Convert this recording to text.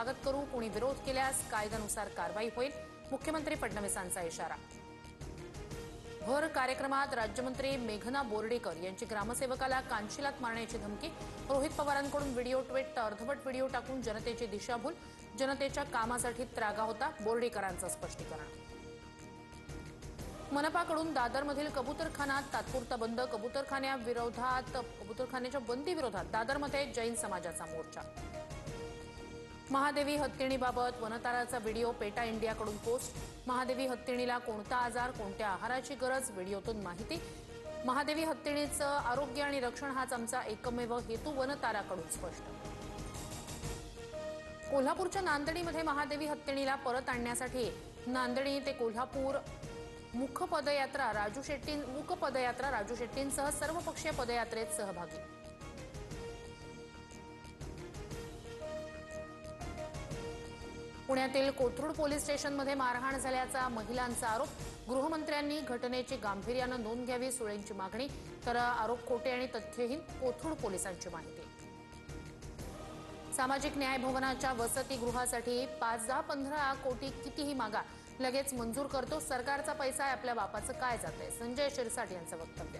स्वागत करू, कोणी विरोध केल्यास कायद्यानुसार कारवाई होईल, मुख्यमंत्री फडणवीसांचा इशारा। भर कार्यक्रमात राज्यमंत्री मेघना बोर्डीकर यांची ग्रामसेवकाला कानशिलात मारण्याची धमकी। रोहित पवारांकडून व्हिडिओ ट्विट, अर्धवट व्हिडिओ टाकून जनतेची दिशाभूल, जनतेच्या कामासाठी त्रागा होता, बोर्डीकरांचं स्पष्टीकरण। मनपाकडून दादरमधील कबूतरखाना तात्पुरता बंद, कबूतरखान्याच्या बंदीविरोधात दादरमध्ये जैन समाजाचा मोर्चा। महादेवी हत्तीणीबाबत वनताराचा व्हिडिओ, पेटा इंडियाकडून पोस्ट। महादेवी हत्तीणीला कोणता आजार, कोणत्या आहाराची गरज, व्हिडिओतून माहिती। महादेवी हत्तीणीचं आरोग्य आणि रक्षण हाच आमचा एकमेव हेतू, वनताराकडून स्पष्ट। कोल्हापूरच्या नांदणीमध्ये महादेवी हत्तीणीला परत आणण्यासाठी नांदणी ते कोल्हापूर मूक पदयात्रा राजू शेट्टींसह सर्वपक्षीय पदयात्रेत सहभागी। पुण्यातील कोथरूड पोलीस स्टेशनमध्ये मारहाण झाल्याचा महिलांचा आरोप। गृहमंत्र्यांनी घटनेची गांभीर्यानं नोंद घ्यावी, सुळेंची मागणी। तर आरोप खोटे आणि तथ्यहीन, कोथरूड पोलिसांची माहिती। सामाजिक न्याय भवनाच्या वसतिगृहासाठी 5-10-15 कोटी कितीही मागा, लगेच मंजूर करतो, सरकारचा पैसा आहे, आपल्या बापाचं काय जातंय, संजय शिरसाट यांचं वक्तव्य।